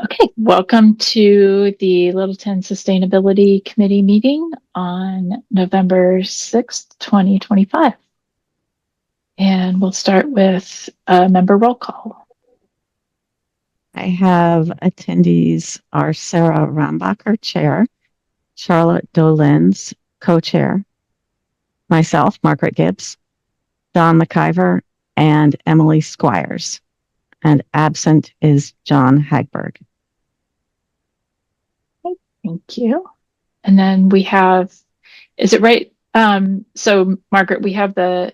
Okay, welcome to the Littleton Sustainability Committee meeting on November 6th, 2025. And we'll start with a member roll call. I have attendees are Sarah Rambacher, Chair, Charlotte Dolens, Co-Chair, myself, Margaret Gibbs, Don McIver, and Emily Squires. And absent is John Hagberg. Thank you. And then we have, is it right? So Margaret, we have the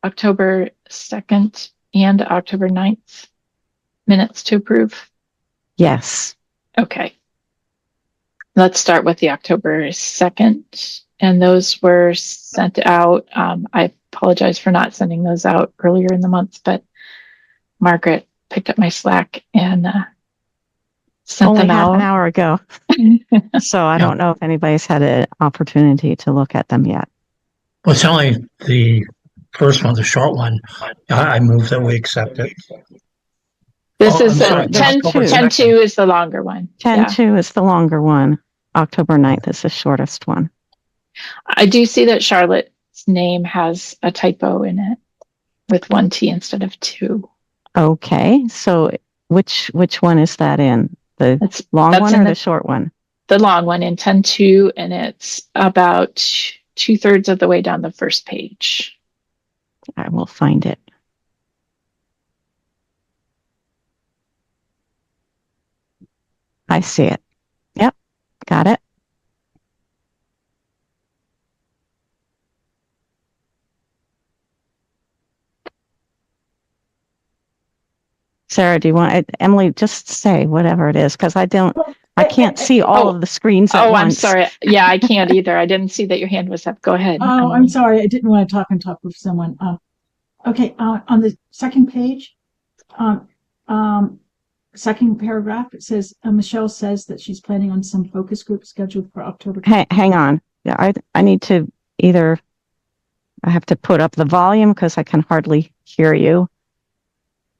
October 2nd and October 9th minutes to approve. Yes. Okay. Let's start with the October 2nd. And those were sent out. I apologize for not sending those out earlier in the month, but Margaret picked up my slack and sent Only them half out an hour ago. So I don't know if anybody's had an opportunity to look at them yet. Well, it's only the first one, the short one. I move that we accept it. This is sorry, 10-2 is the longer one. 10-2 is the longer one. October 9th is the shortest one. I do see that Charlotte's name has a typo in it with 1 T instead of 2. Okay, so which one is that in? The long one or the short one? The long one in 10-2, and it's about 2/3 of the way down the first page. I will find it. I see it. Yep, got it. Sarah, do you want Emily? Just say whatever it is, because I can't see all of the screens at once. I'm sorry. Yeah, I can't either. I didn't see that your hand was up. Go ahead. Oh, I'm sorry. I didn't want to talk on top of someone. Okay, on the second page, second paragraph, it says Michelle says that she's planning on some focus group scheduled for October. Hang on. Yeah, I need to I have to put up the volume because I can hardly hear you.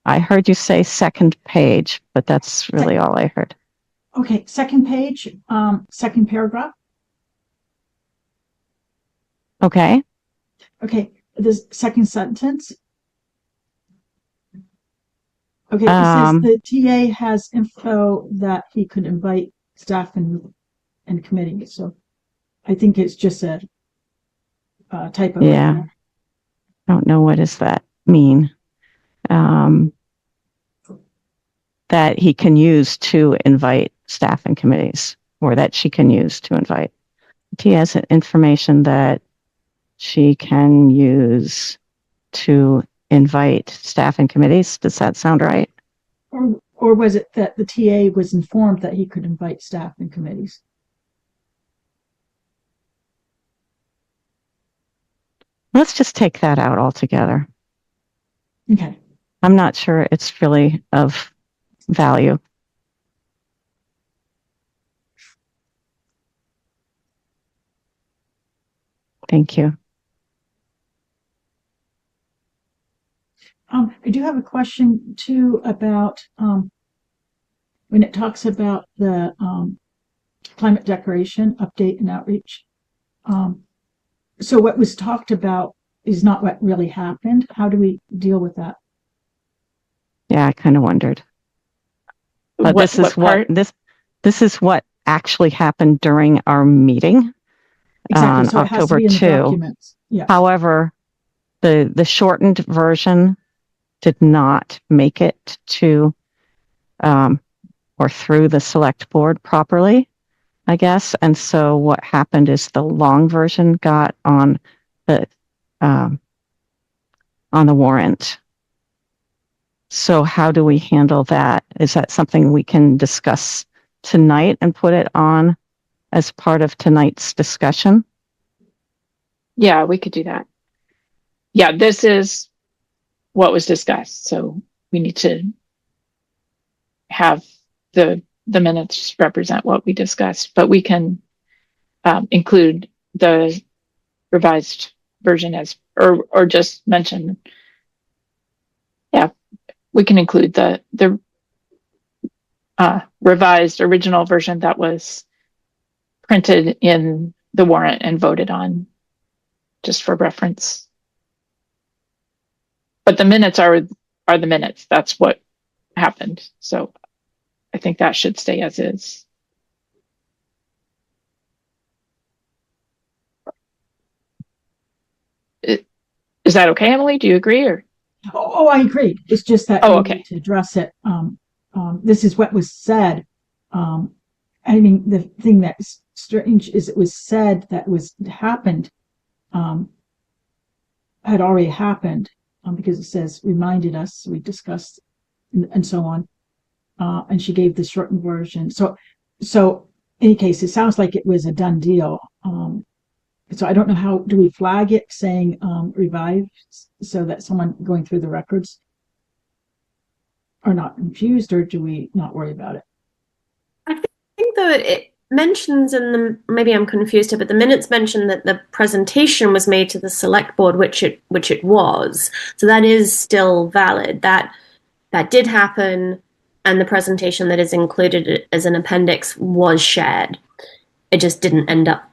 I heard you say second page, but that's really all I heard. Okay, second page, second paragraph. Okay. Okay, the second sentence. Okay, it says the TA has info that he could invite staff and committee. So I think it's just a typo. Yeah. I don't know, what does that mean? That he can use to invite staff and committees, or that she can use to invite. He has information that she can use to invite staff and committees. Does that sound right? Or was it that the TA was informed that he could invite staff and committees? Let's just take that out altogether. Okay. I'm not sure it's really of value. Thank you. I do have a question too about when it talks about the climate declaration update and outreach. So what was talked about is not what really happened. How do we deal with that? Yeah, I kind of wondered. But this is what actually happened during our meeting on October 2. Yes. However, the shortened version did not make it to or through the select board properly, I guess. And so what happened is the long version got on the warrant. So how do we handle that? Is that something we can discuss tonight and put it on as part of tonight's discussion? Yeah, we could do that. Yeah, this is what was discussed. So we need to have the minutes represent what we discussed, but we can include the revised version as, or just mention. Yeah, we can include the revised original version that was printed in the warrant and voted on, just for reference. But the minutes are the minutes. That's what happened. So I think that should stay as is. Is that okay, Emily? Do you agree? Or Oh, I agree. It's just that Oh, we okay. need to address it. This is what was said. I mean, the thing that's strange is it was said that happened, had already happened, because it says reminded us, we discussed, and so on. And she gave the shortened version. So in any case, it sounds like it was a done deal. So I don't know how do we flag it saying revived so that someone going through the records are not confused, or do we not worry about it? I think that it mentions in the, maybe I'm confused here, but the minutes mention that the presentation was made to the select board, which it was. So that is still valid. That did happen, and the presentation that is included as an appendix was shared. It just didn't end up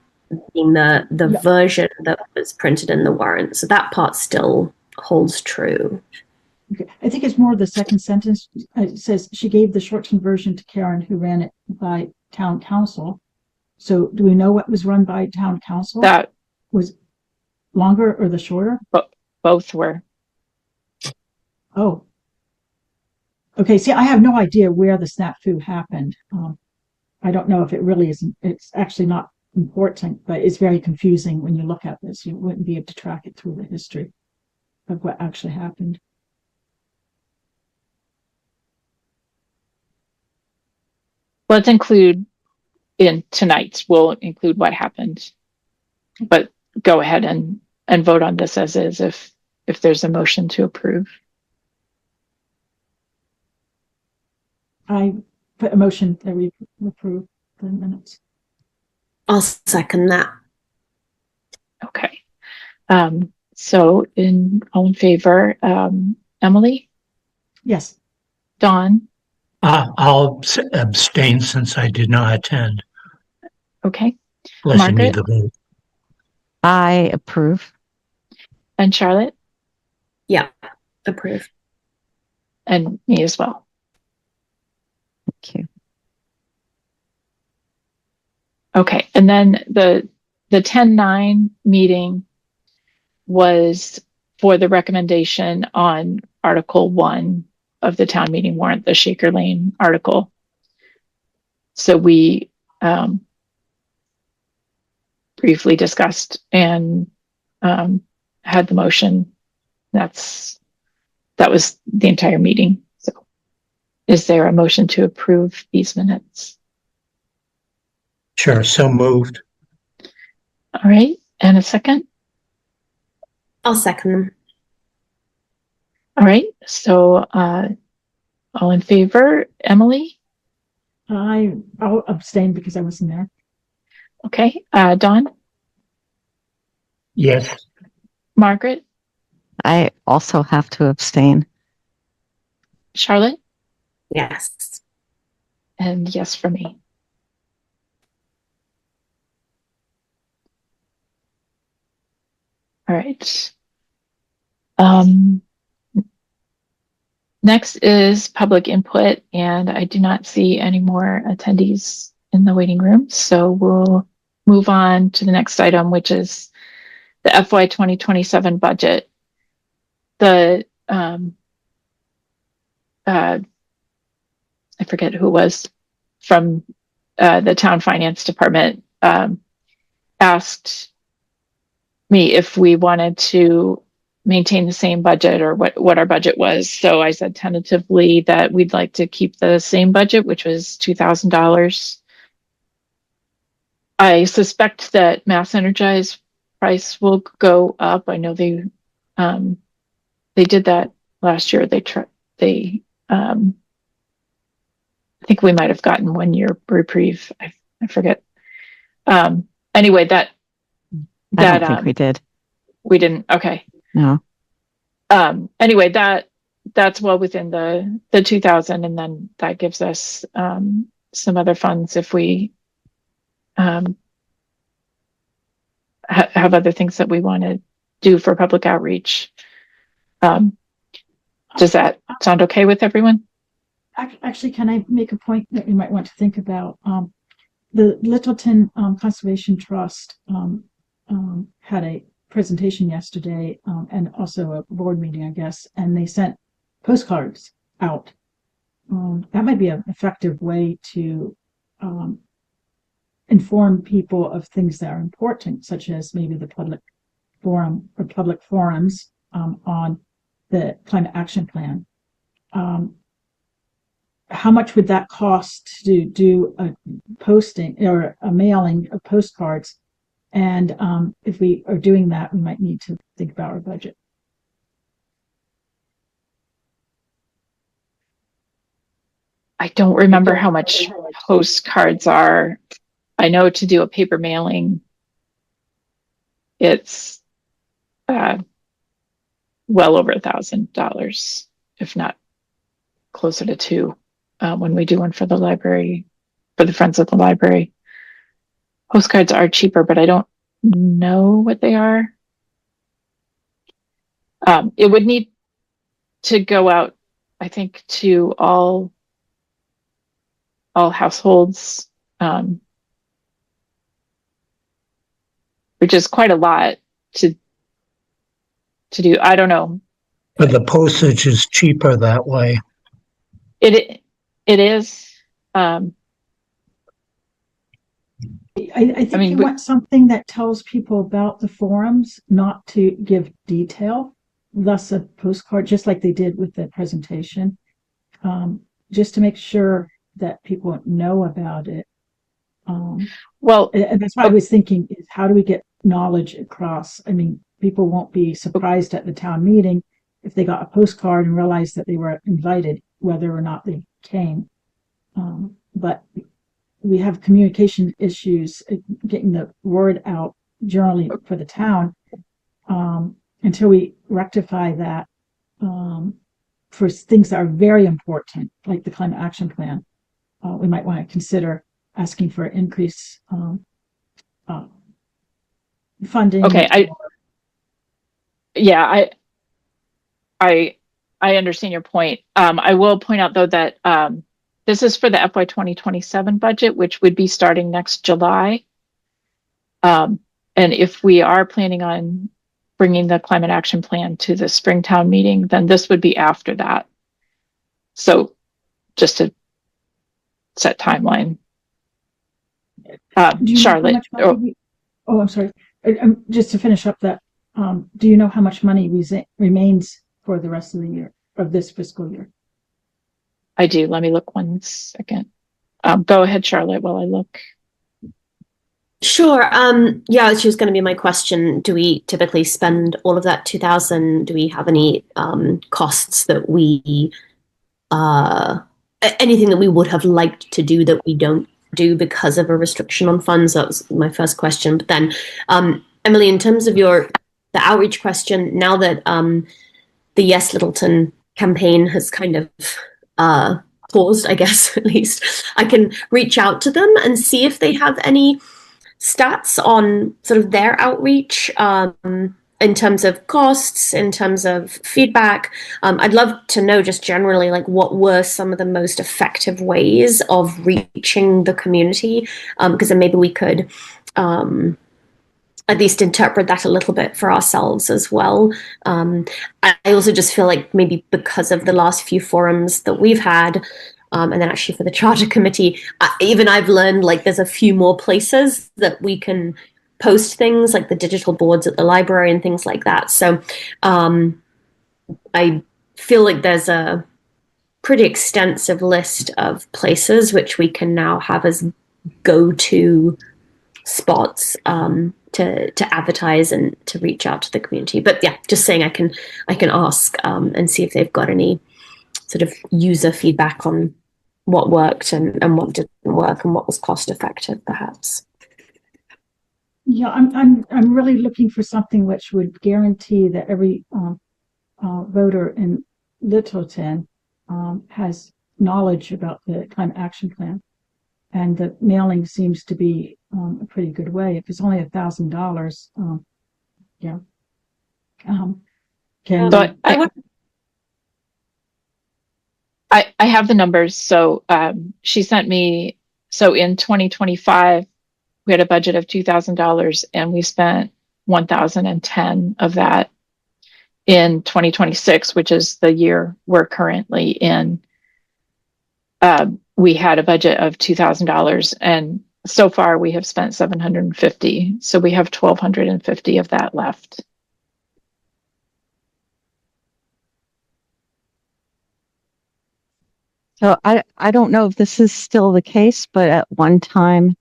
being the version that was printed in the warrant. So that part still holds true. Okay. I think it's more the second sentence. It says she gave the shortened version to Karen, who ran it by town council. So do we know what was run by town council? That was longer or the shorter? Both were. Oh. Okay, see, I have no idea where the snafu happened. I don't know if it really isn't. It's actually not important, but it's very confusing when you look at this. You wouldn't be able to track it through the history of what actually happened. Let's include in tonight's. We'll include what happened, but go ahead and vote on this as is if there's a motion to approve. I put a motion that we approve the minutes. I'll second that. Okay. So all in favor, Emily? Yes. Dawn? I'll abstain since I did not attend, Okay. unless you Margaret? need the vote. I approve. And Charlotte? Yeah, approve. And me as well. Thank you. Okay. And then the 10-9 meeting was for the recommendation on Article 1 of the town meeting warrant, the Shaker Lane article. So we briefly discussed and had the motion. That was the entire meeting. So is there a motion to approve these minutes? Sure, so moved. All right. And a second? I'll second them. All right. So all in favor, Emily? I'll abstain because I wasn't there. Okay. Dawn? Yes. Margaret? I also have to abstain. Charlotte? Yes. And yes for me. All right. Next is public input, and I do not see any more attendees in the waiting room. So we'll move on to the next item, which is the FY 2027 budget. I forget who it was from the town finance department asked me if we wanted to maintain the same budget or what our budget was. So I said tentatively that we'd like to keep the same budget, which was $2,000. I suspect that Mass Energize price will go up. I know they did that last year. I think we might have gotten 1 year reprieve. I forget. Anyway, I don't think we did. We didn't. Okay. No. Anyway, that that's well within the 2,000, and then that gives us some other funds if we have other things that we want to do for public outreach. Does that sound okay with everyone? Actually, can I make a point that we might want to think about? The Littleton Conservation Trust had a presentation yesterday and also a board meeting, I guess, and they sent postcards out. That might be an effective way to inform people of things that are important, such as maybe the public forum or public forums on the climate action plan. How much would that cost to do a posting or a mailing of postcards? And if we are doing that, we might need to think about our budget. I don't remember how much postcards are. I know to do a paper mailing, it's well over $1,000, if not closer to two, when we do one for the library, for the Friends of the Library. Postcards are cheaper, but I don't know what they are. It would need to go out, I think, to all households, which is quite a lot to do. I don't know. But the postage is cheaper that way. It is. I think mean, you we- want something that tells people about the forums, not to give detail, thus a postcard, just like they did with the presentation, just to make sure that people know about it. Well, And that's why I was thinking is how do we get knowledge across? I mean, people won't be surprised at the town meeting if they got a postcard and realized that they were invited, whether or not they came. But we have communication issues getting the word out generally for the town. Until we rectify that, for things that are very important, like the climate action plan, we might want to consider asking for increase funding. okay. I understand your point. I will point out though that this is for the FY 2027 budget, which would be starting next July. And if we are planning on bringing the climate action plan to the Springtown meeting, then this would be after that. So just to set timeline. Do you know Charlotte. how much money I'm sorry. Just to finish up that, do you know how much money remains for the rest of the year, of this fiscal year? I do. Let me look 1 second. Go ahead, Charlotte, while I look. Sure. Yeah, she was going to be my question. Do we typically spend all of that 2,000? Do we have any costs that we anything that we would have liked to do that we don't do because of a restriction on funds? That was my first question. But then, Emily, in terms of the outreach question, now that the Yes Littleton campaign has kind of paused, I guess, at least, I can reach out to them and see if they have any stats on sort of their outreach in terms of costs, in terms of feedback. I'd love to know just generally, like, what were some of the most effective ways of reaching the community, because then maybe we could at least interpret that a little bit for ourselves as well. I also just feel like maybe because of the last few forums that we've had, and then actually for the charter committee, even I've learned like there's a few more places that we can post things, like the digital boards at the library and things like that. So I feel like there's a pretty extensive list of places which we can now have as go-to spots to advertise and to reach out to the community. But yeah, just saying I can ask and see if they've got any sort of user feedback on what worked and what didn't work and what was cost effective, perhaps. Yeah, I'm really looking for something which would guarantee that every voter in Littleton has knowledge about the climate action plan, and the mailing seems to be a pretty good way. If it's only $1,000, yeah. Can So I would I have the numbers. So she sent me, so in 2025, we had a budget of $2,000 and we spent 1,010 of that. In 2026, which is the year we're currently in, we had a budget of $2,000 and so far we have spent 750. So we have 1,250 of that left. So I don't know if this is still the case, but at one time,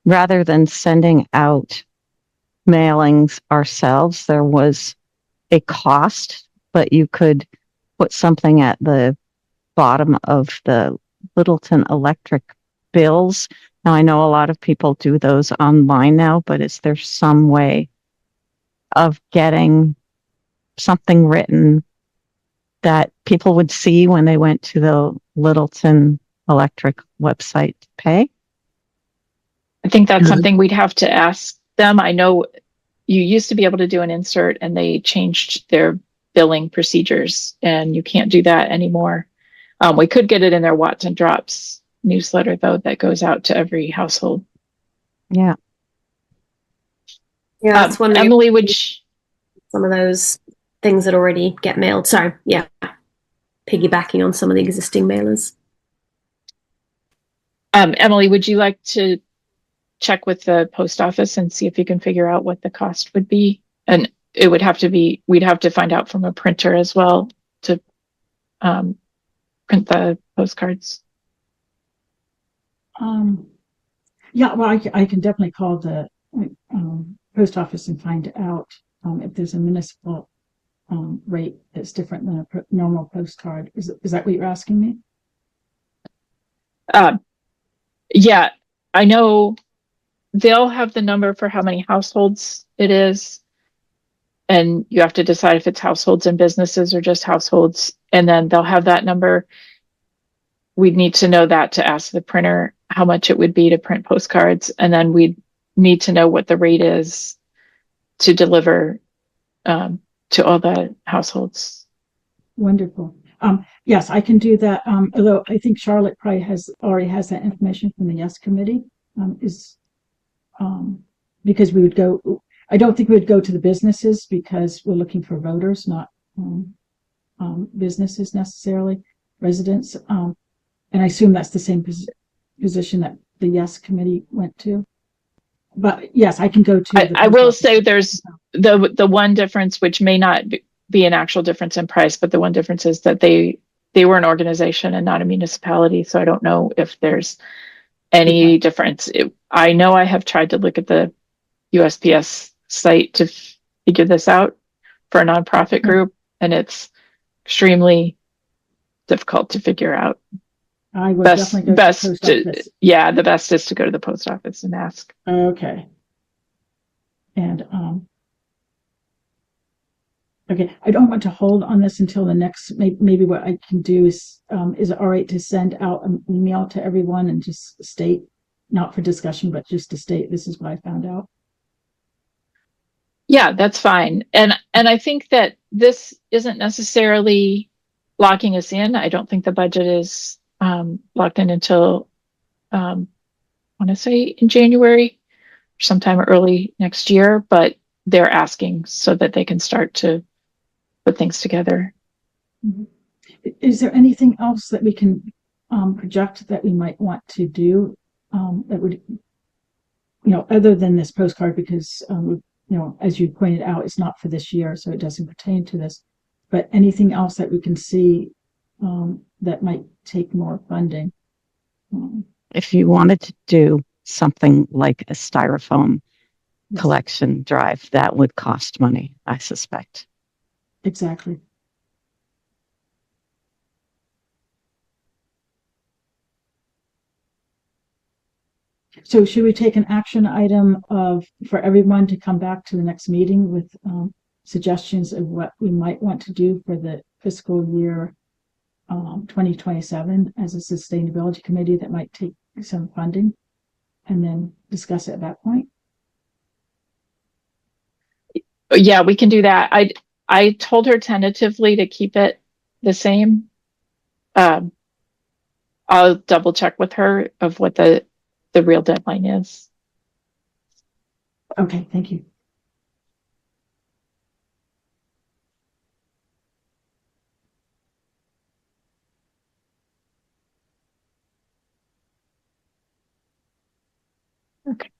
rather than sending out mailings ourselves, there was a cost, but you could put something at the bottom of the Littleton Electric bills. Now, I know a lot of people do those online now, but is there some way of getting something written that people would see when they went to the Littleton Electric website to pay? I think that's Mhm. something we'd have to ask them. I know you used to be able to do an insert and they changed their billing procedures and you can't do that anymore. We could get it in their Watts and Drops newsletter though, that goes out to every household. Yeah. yeah, that's one Emily, some of those things that already get mailed. So yeah, piggybacking on some of the existing mailers. Emily, would you like to check with the post office and see if you can figure out what the cost would be? And it would have to be, we'd have to find out from a printer as well to print the postcards. Yeah, well, I can definitely call the post office and find out if there's a municipal rate that's different than a normal postcard. Is that what you're asking me? Yeah, I know they'll have the number for how many households it is. And you have to decide if it's households and businesses or just households. And then they'll have that number. We'd need to know that to ask the printer how much it would be to print postcards. And then we'd need to know what the rate is to deliver to all the households. Wonderful. Yes, I can do that. Although I think Charlotte probably already has that information from the Yes Committee. Because we would go. I don't think we would go to the businesses because we're looking for voters, not businesses necessarily, residents. And I assume that's the same position that the Yes Committee went to. But yes, I can go to. I will say there's the one difference, which may not be an actual difference in price, but the one difference is that they were an organization and not a municipality. So I don't know if there's any difference. I know I have tried to look at the USPS site to figure this out for a nonprofit group, and it's extremely difficult to figure out. I would definitely go to the post office. Yeah, the best is to go to the post office and ask. Okay. And okay, I don't want to hold on this until the next. Maybe what I can do is it all right to send out an email to everyone and just state, not for discussion, but just to state this is what I found out. Yeah, that's fine. And I think that this isn't necessarily locking us in. I don't think the budget is locked in until I want to say in January or sometime early next year, but they're asking so that they can start to put things together. Mm-hmm. Is there anything else that we can project that we might want to do that would, other than this postcard, because as you pointed out, it's not for this year, so it doesn't pertain to this. But anything else that we can see that might take more funding? If you wanted to do something like a styrofoam collection drive, that would cost money, I suspect. Exactly. So should we take an action item for everyone to come back to the next meeting with suggestions of what we might want to do for the fiscal year 2027 as a sustainability committee that might take some funding, and then discuss it at that point? Yeah, we can do that. I told her tentatively to keep it the same. I'll double check with her of what the real deadline is. Okay, thank you. Okay.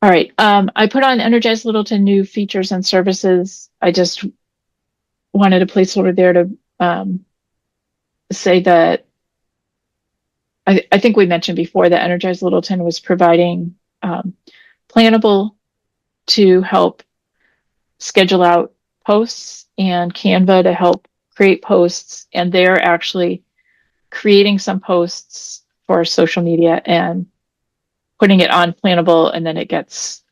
All right. I put on Energize Littleton new features and services. I just wanted a placeholder there to say that I think we mentioned before that Energize Littleton was providing Plannable to help schedule out posts and Canva to help create posts. And they're actually creating some posts for social media and putting it on Plannable, and then it gets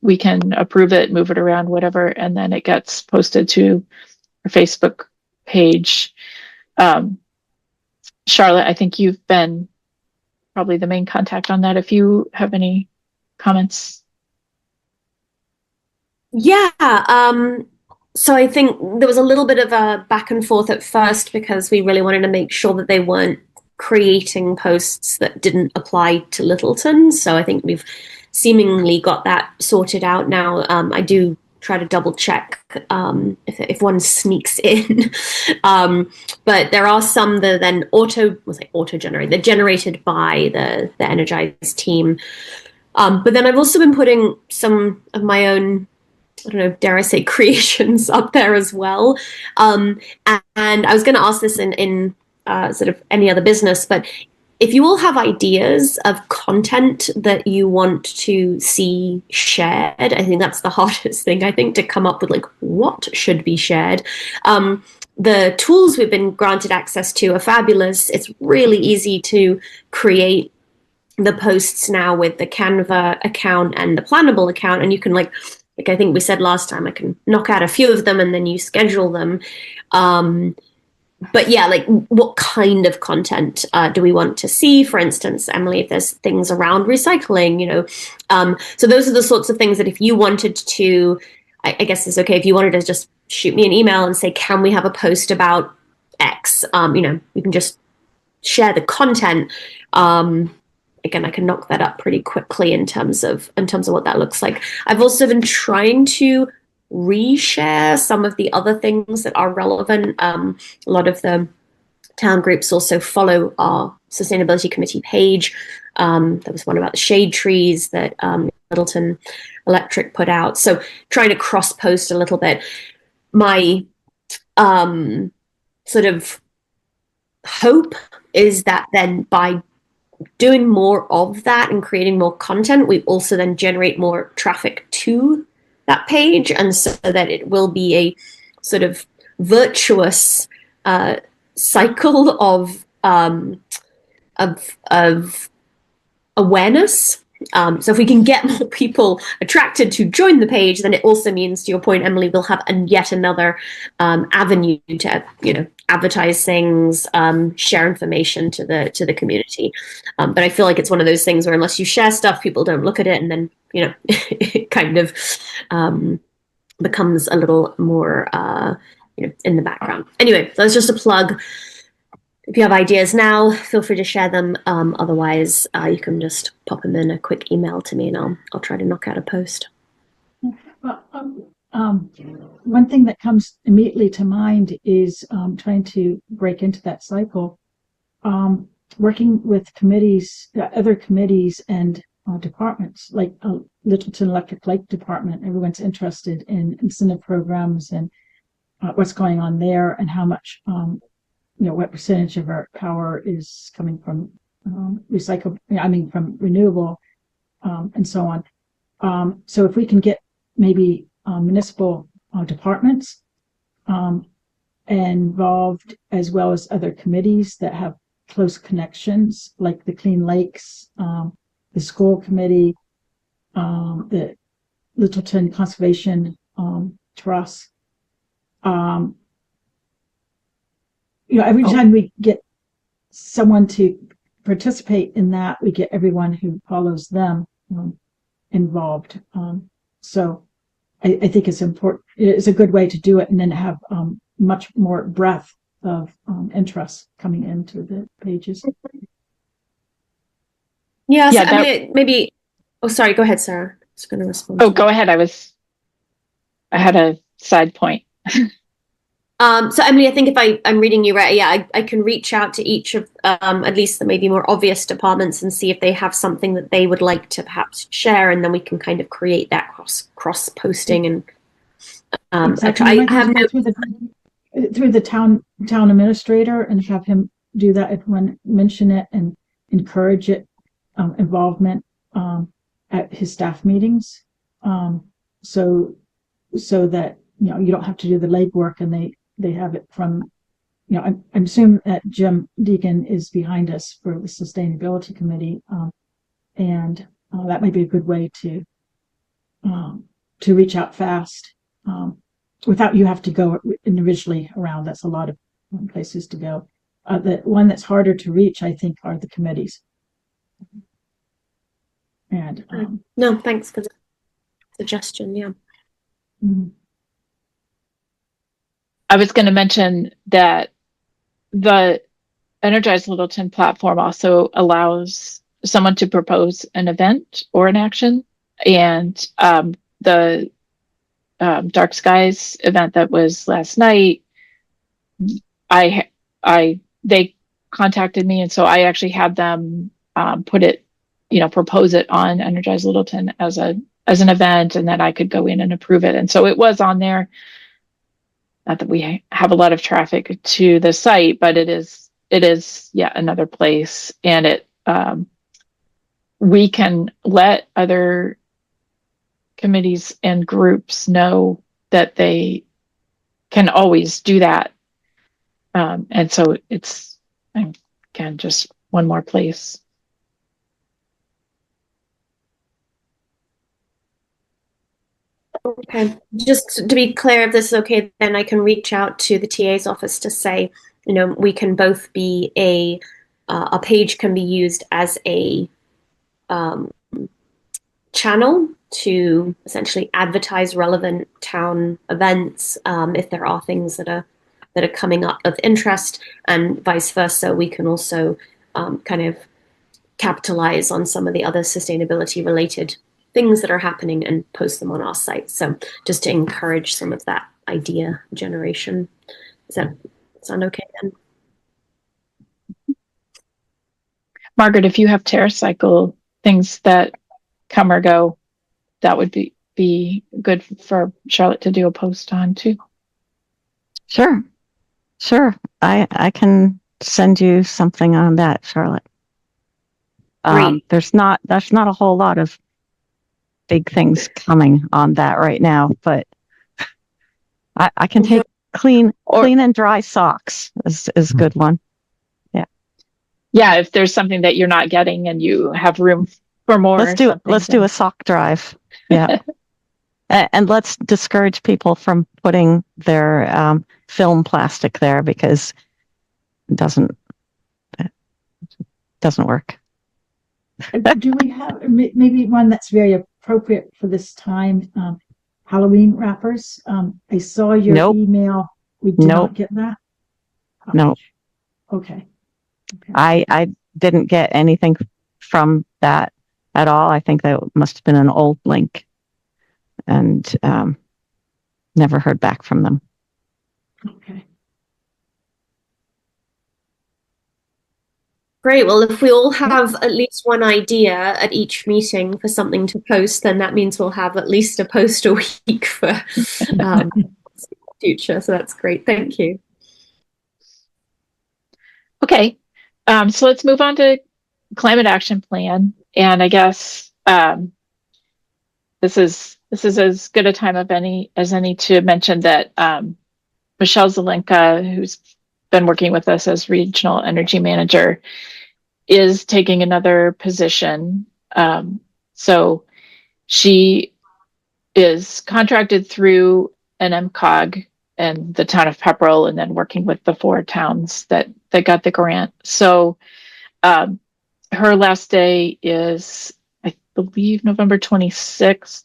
we can approve it, move it around, whatever, and then it gets posted to our Facebook page. Charlotte, I think you've been probably the main contact on that. If you have any comments. Yeah. So I think there was a little bit of a back and forth at first because we really wanted to make sure that they weren't creating posts that didn't apply to Littleton. So I think we've seemingly got that sorted out now. I do try to double check if one sneaks in. But there are some that are then auto-generated. They're generated by the Energize team. But then I've also been putting some of my own, I don't know, dare I say, creations up there as well. And I was going to ask this in sort of any other business, but if you all have ideas of content that you want to see shared, I think that's the hardest thing, I think, to come up with, like, what should be shared. The tools we've been granted access to are fabulous. It's really easy to create the posts now with the Canva account and the Plannable account, and you can like I think we said last time, I can knock out a few of them and then you schedule them. But yeah, like, what kind of content do we want to see? For instance, Emily, if there's things around recycling, you know, so those are the sorts of things that if you wanted to, I guess it's okay if you wanted to just shoot me an email and say, can we have a post about X? You know, you can just share the content. Again, I can knock that up pretty quickly in terms of what that looks like. I've also been trying to reshare some of the other things that are relevant. A lot of the town groups also follow our sustainability committee page. There was one about the shade trees that Littleton Electric put out. So trying to cross post a little bit. My sort of hope is that then by doing more of that and creating more content, we also then generate more traffic to that page, and so that it will be a sort of virtuous cycle of awareness. So if we can get more people attracted to join the page, then it also means, to your point, Emily, we'll have yet another avenue to, you know, advertise things, share information to the community. But I feel like it's one of those things where unless you share stuff, people don't look at it, and then, you know, it kind of becomes a little more, you know, in the background. Anyway, that's just a plug. If you have ideas now, feel free to share them. Otherwise, you can just pop them in a quick email to me, and I'll try to knock out a post. Well, one thing that comes immediately to mind is trying to break into that cycle. Working with committees, other committees and departments, like Littleton Electric Lake Department. Everyone's interested in incentive programs and what's going on there, and how much you know, what percentage of our power is coming from from renewable, and so on. So if we can get maybe municipal departments involved, as well as other committees that have close connections, like the Clean Lakes, the school committee, the Littleton Conservation Trust, um, every time we get someone to participate in that, we get everyone who follows them involved. So I think it's important. It's a good way to do it, and then have much more breadth of interest coming into the pages. Yes, Yeah, I mean, maybe. Oh, sorry. Go ahead, Sarah. I was going to respond. Oh, go ahead. I had a side point. So Emily, I think if I'm reading you right, yeah, I can reach out to each of at least the maybe more obvious departments and see if they have something that they would like to perhaps share, and then we can kind of create that cross posting. And Exactly. I have no through the town administrator, and have him do that when mention it and encourage it, involvement at his staff meetings, so that you don't have to do the legwork, and they have it from I'm assuming that Jim Deegan is behind us for the sustainability committee, and that might be a good way to reach out fast, without you have to go individually around. That's a lot of places to go. The one that's harder to reach, I think, are the committees. And no, thanks for the suggestion. Yeah. I was going to mention that the Energize Littleton platform also allows someone to propose an event or an action, and the Dark Skies event that was last night, they contacted me, and so I actually had them put it, propose it on Energize Littleton as an event, and then I could go in and approve it. And so it was on there. Not that we have a lot of traffic to the site, but it is yet another place, and it we can let other committees and groups know that they can always do that, and so it's, again, just one more place. Okay, just to be clear, if this is okay, then I can reach out to the TA's office to say, we can both be a page can be used as a channel to essentially advertise relevant town events, if there are things that are coming up of interest, and vice versa. We can also kind of capitalize on some of the other sustainability related things that are happening and post them on our site. So just to encourage some of that idea generation. Does that sound okay then? Margaret, if you have TerraCycle things that come or go, that would be good for Charlotte to do a post on too. Sure. I can send you something on that, Charlotte. Great. There's not a whole lot of big things coming on that right now, but I can take clean and dry socks is a good one. Yeah, if there's something that you're not getting and you have room for more, let's do a sock drive. Yeah. And let's discourage people from putting their film plastic there, because it doesn't work. Do we have maybe one that's very appropriate for this time? Halloween wrappers. I saw your email. We did not get that. No. Okay. I didn't get anything from that at all. I think that must have been an old link, and never heard back from them. Okay. Great. Well, if we all have at least one idea at each meeting for something to post, then that means we'll have at least a post a week for future. So that's great. Thank you. Okay. So let's move on to climate action plan. And I guess this is as good a time as any to mention that Michelle Zelenka, who's been working with us as regional energy manager, is taking another position. So she is contracted through an MCOG and the town of Pepperell, and then working with the 4 towns that got the grant. So her last day is, I believe, November 26th.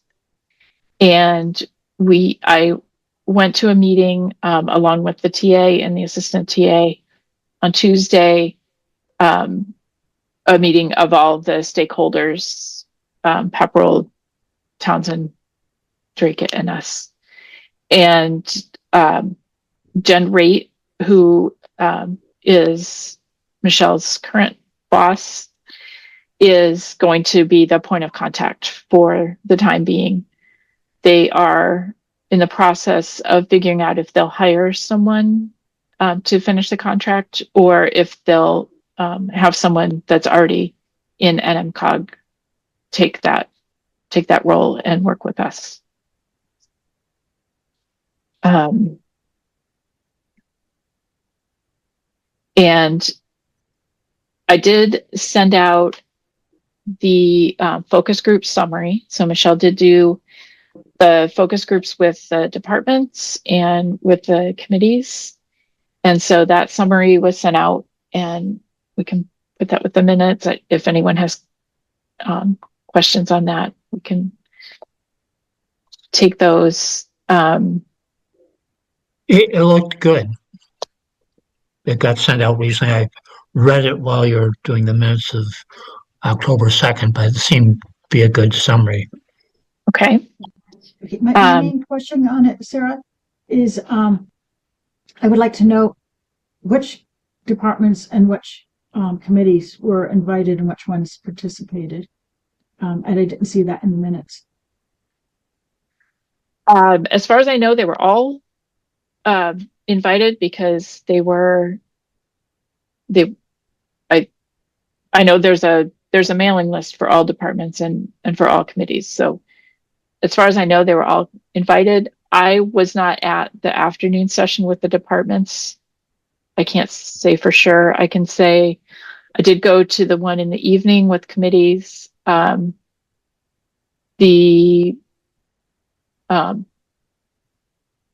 And I went to a meeting along with the TA and the assistant TA on Tuesday, a meeting of all the stakeholders, Pepperell, Townsend, Drake, and us. And Jen Raitt, who is Michelle's current boss, is going to be the point of contact for the time being. They are in the process of figuring out if they'll hire someone to finish the contract, or if they'll have someone that's already in NMCOG take that role and work with us. And I did send out the focus group summary. So Michelle did do the focus groups with the departments and with the committees. And so that summary was sent out, and we can put that with the minutes. If anyone has questions on that, we can take those. It looked good. It got sent out recently. I read it while you're doing the minutes of October 2nd, but it seemed to be a good summary. Okay. Okay, my main question on it, Sarah, is I would like to know which departments and which committees were invited and which ones participated. And I didn't see that in the minutes. As far as I know, they were all invited because I know there's a mailing list for all departments and for all committees. So as far as I know, they were all invited. I was not at the afternoon session with the departments. I can't say for sure. I can say I did go to the one in the evening with committees. The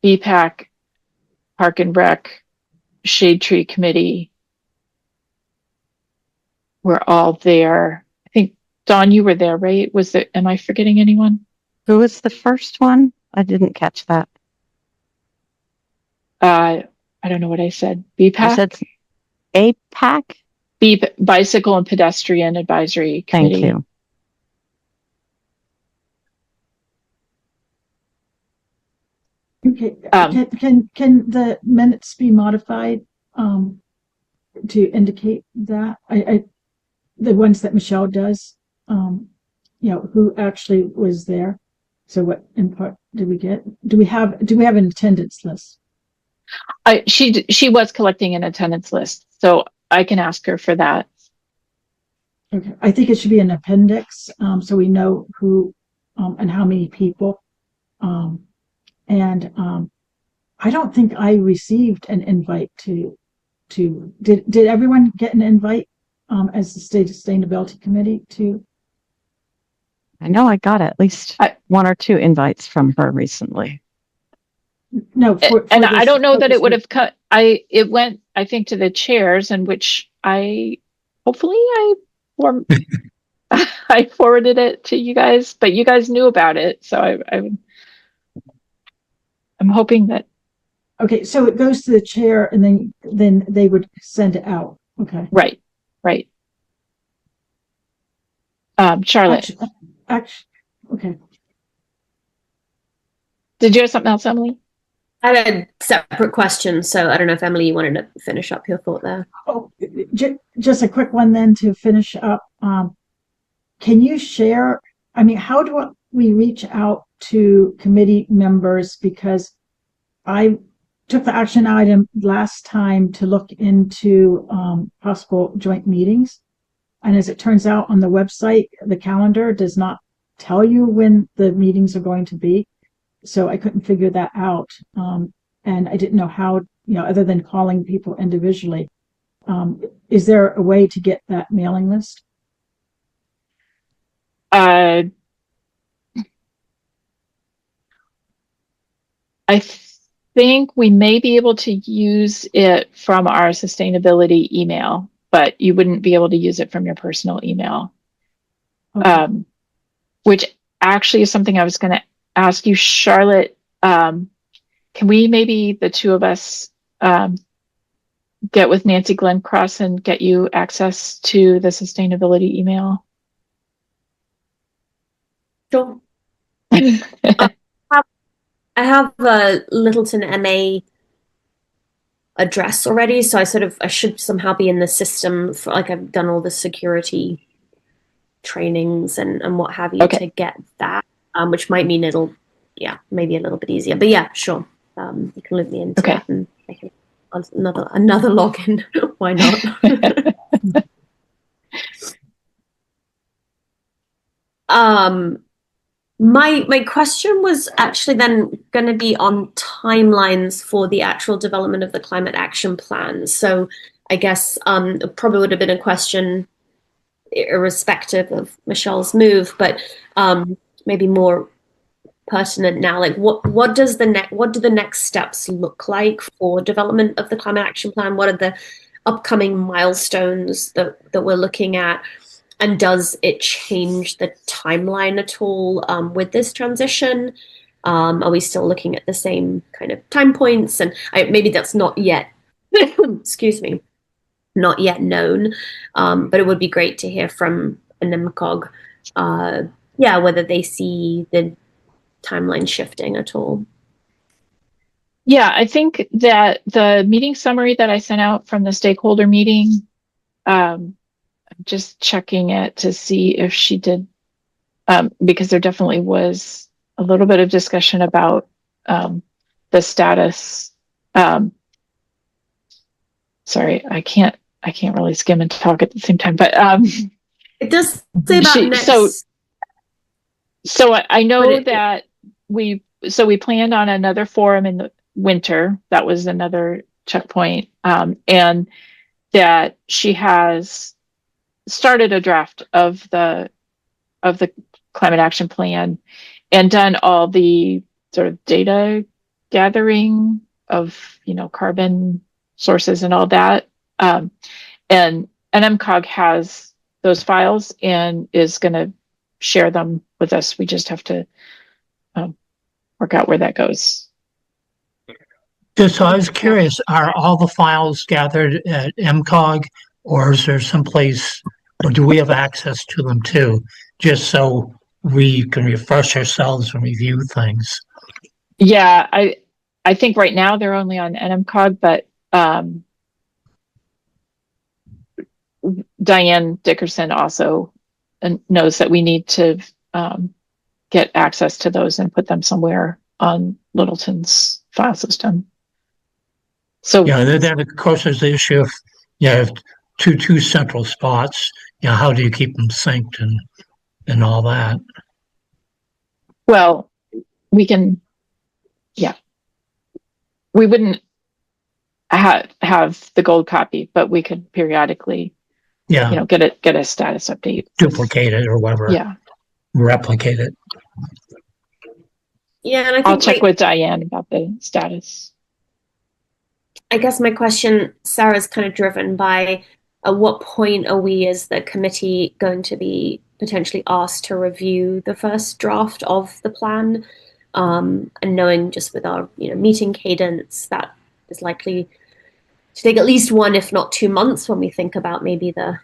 BPAC, Park and Rec, Shade Tree Committee were all there. I think, Dawn, you were there, right? Am I forgetting anyone? Who was the first one? I didn't catch that. I don't know what I said. I BPAC? said APAC? Bicycle and Pedestrian Advisory Committee. Thank you. Okay. Can the minutes be modified to indicate that the ones that Michelle does, who actually was there? So what input did we get? Do we have an attendance list? She was collecting an attendance list, so I can ask her for that. Okay. I think it should be an appendix, so we know who and how many people. And I don't think I received an invite to did everyone get an invite as the State Sustainability Committee to? I know I got at least 1 or 2 invites from her recently. No, and I don't know that it would have cut. It went, I think, to the chairs, in which I forwarded it to you guys, but you guys knew about it, so I'm hoping that. Okay, so it goes to the chair, and then they would send it out. Okay. Right. Charlotte. Actually, okay. Did you have something else, Emily? I had a separate question, so I don't know if Emily, you wanted to finish up your thought there. Oh, just a quick one then to finish up. Can you share? I mean, how do we reach out to committee members? Because I took the action item last time to look into possible joint meetings. And as it turns out, on the website, the calendar does not tell you when the meetings are going to be. So I couldn't figure that out. And I didn't know how, other than calling people individually. Is there a way to get that mailing list? think we may be able to use it from our sustainability email, but you wouldn't be able to use it from your personal email. Okay. Which actually is something I was going to ask you, Charlotte. Can we maybe the two of us get with Nancy Glencross and get you access to the sustainability email? Sure. I have a Littleton MA address already, so I should somehow be in the system for, like, I've done all the security trainings and what have you to get that, which might mean it'll, maybe a little bit easier. But yeah, sure. You can loop me into that, and I can another login. Why not? My question was actually then going to be on timelines for the actual development of the climate action plan. So I guess it probably would have been a question irrespective of Michelle's move, but maybe more pertinent now. Like, what do the next steps look like for development of the climate action plan? What are the upcoming milestones that we're looking at? And does it change the timeline at all with this transition? Are we still looking at the same kind of time points? And maybe that's not yet, excuse me, not yet known. But it would be great to hear from NMCOG, whether they see the timeline shifting at all. Yeah, I think that the meeting summary that I sent out from the stakeholder meeting, I'm just checking it to see if she did, because there definitely was a little bit of discussion about the status. Sorry, I can't really skim and talk at the same time, but it does say about next. So I know that we planned on another forum in the winter. That was another checkpoint, and that she has started a draft of the climate action plan and done all the sort of data gathering of, carbon sources and all that. And NMCOG has those files and is going to share them with us. We just have to work out where that goes. So I was curious, are all the files gathered at MCOG, or is there someplace, or do we have access to them too, just so we can refresh ourselves and review things? Yeah, I think right now they're only on NMCOG, but Diane Dickerson also knows that we need to get access to those and put them somewhere on Littleton's file system. So then of course there's the issue of if two central spots, how do you keep them synced and all that? Well, we can, we wouldn't have the gold copy, but we could periodically, get a status update, duplicate it or whatever, replicate it. Yeah, and I think I'll check with Diane about the status. I guess my question, Sarah, is kind of driven by at what point are we as the committee going to be potentially asked to review the first draft of the plan, and knowing just with our meeting cadence that is likely to take at least 1, if not 2 months when we think about maybe the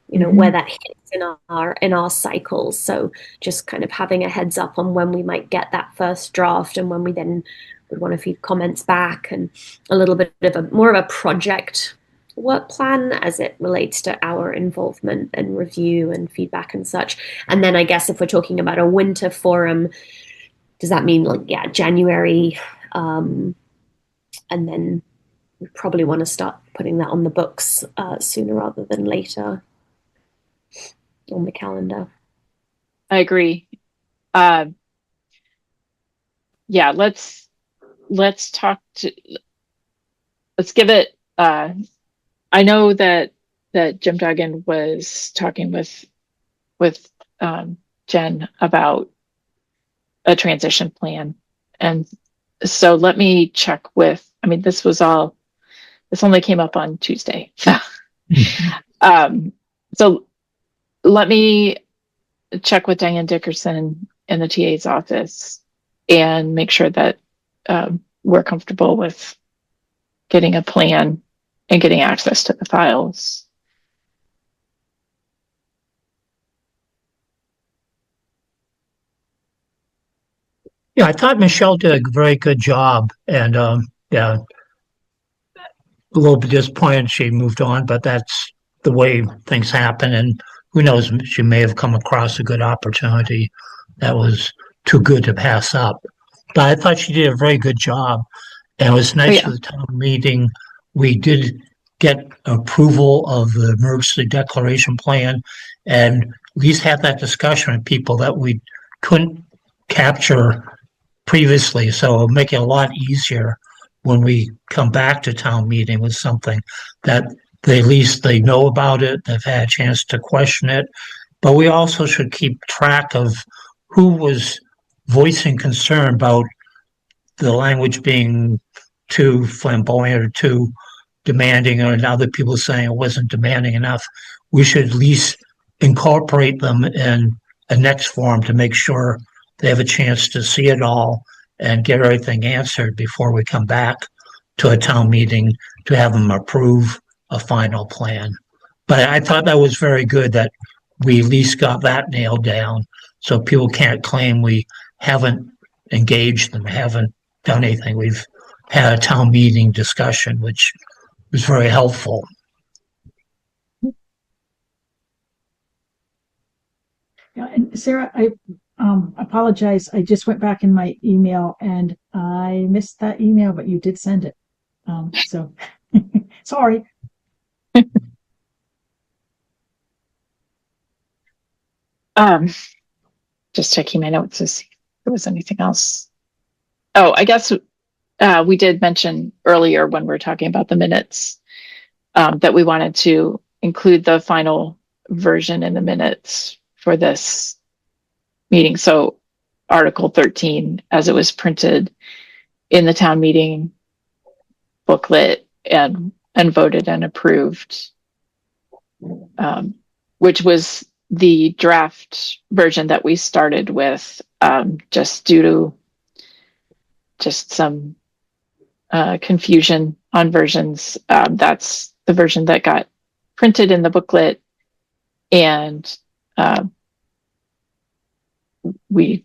where that hits in our cycles. So just kind of having a heads up on when we might get that first draft and when we then would want to feed comments back, and a little bit of more of a project work plan as it relates to our involvement and review and feedback and such. And then I guess if we're talking about a winter forum, does that mean January? And then we probably want to start putting that on the books sooner rather than later on the calendar. I agree. Let's give it. I know that Jim Duggan was talking with Jen about a transition plan, and so let me check with, I mean, this only came up on Tuesday. So let me check with Diane Dickerson in the TA's office and make sure that we're comfortable with getting a plan and getting access to the files. Yeah, I thought Michelle did a very good job, and yeah, a little bit disappointed she moved on, but that's the way things happen. And who knows, she may have come across a good opportunity that was too good to pass up. But I thought she did a very good job. And it was nice yeah. for the town meeting. We did get approval of the emergency declaration plan and at least have that discussion with people that we couldn't capture previously. So it'll make it a lot easier when we come back to town meeting with something that they at least they know about it, they've had a chance to question it. But we also should keep track of who was voicing concern about the language being too flamboyant or too demanding, or other people saying it wasn't demanding enough. We should at least incorporate them in a next forum to make sure they have a chance to see it all and get everything answered before we come back to a town meeting to have them approve a final plan. But I thought that was very good that we at least got that nailed down so people can't claim we haven't engaged them, haven't done anything. We've had a town meeting discussion, which was very helpful. Yeah, and Sarah, I apologize. I just went back in my email and I missed that email, but you did send it. So sorry. Just checking my notes to see if there was anything else. Oh, I guess we did mention earlier when we were talking about the minutes that we wanted to include the final version in the minutes for this meeting. So Article 13, as it was printed in the town meeting booklet and voted and approved, which was the draft version that we started with, just due to just some confusion on versions. That's the version that got printed in the booklet, and we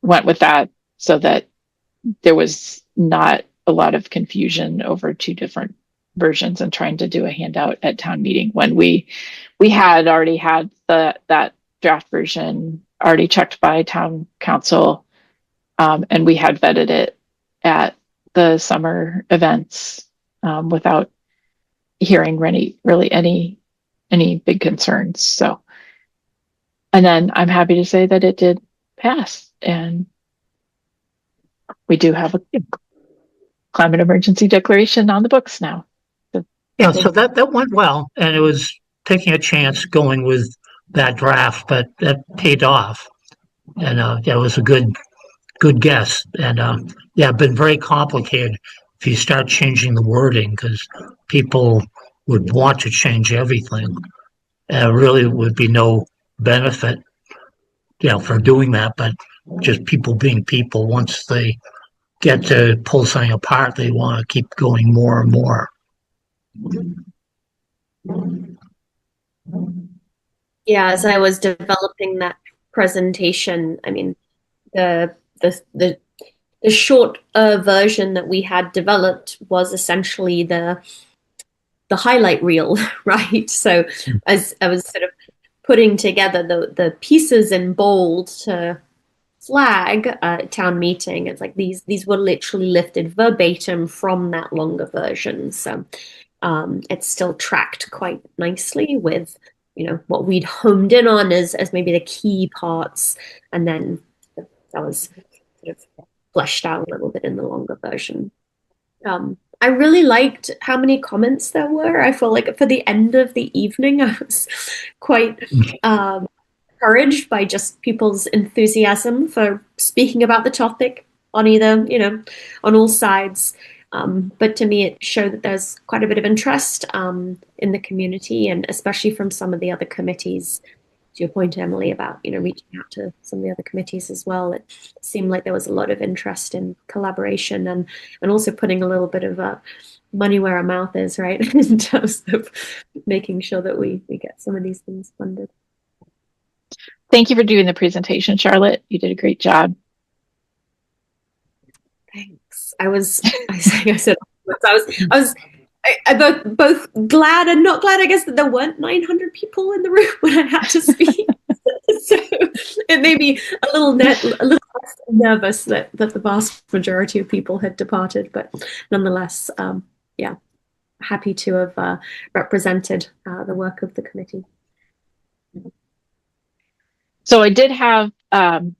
went with that so that there was not a lot of confusion over two different versions and trying to do a handout at town meeting when we had already had that draft version already checked by town council, and we had vetted it at the summer events without hearing really any big concerns. So, and then I'm happy to say that it did pass, and we do have a climate emergency declaration on the books now. Yeah, so that went well, and it was taking a chance going with that draft, but that paid off, and yeah, it was a good guess, and yeah, been very complicated if you start changing the wording because people would want to change everything, and it really would be no benefit, you know, for doing that, but just people being people, once they get to pull something apart, they want to keep going more and more. Yeah, as I was developing that presentation, I mean, the short version that we had developed was essentially the highlight reel, right? So as I was sort of putting together the pieces in bold to flag town meeting, it's like these were literally lifted verbatim from that longer version. So it's still tracked quite nicely with, you know, what we'd homed in on as maybe the key parts, and then that was sort of fleshed out a little bit in the longer version. I really liked how many comments there were. I feel like for the end of the evening, I was quite encouraged by just people's enthusiasm for speaking about the topic on either, on all sides. But to me, it showed that there's quite a bit of interest in the community, and especially from some of the other committees. To your point, Emily, about reaching out to some of the other committees as well, it seemed like there was a lot of interest in collaboration and also putting a little bit of money where our mouth is, right, in terms of making sure that we get some of these things funded. Thank you for doing the presentation, Charlotte. You did a great job. Thanks. I both glad and not glad, I guess, that there weren't 900 people in the room when I had to speak. So it made me a little less nervous that the vast majority of people had departed, but nonetheless, happy to have represented the work of the committee. So I did have, the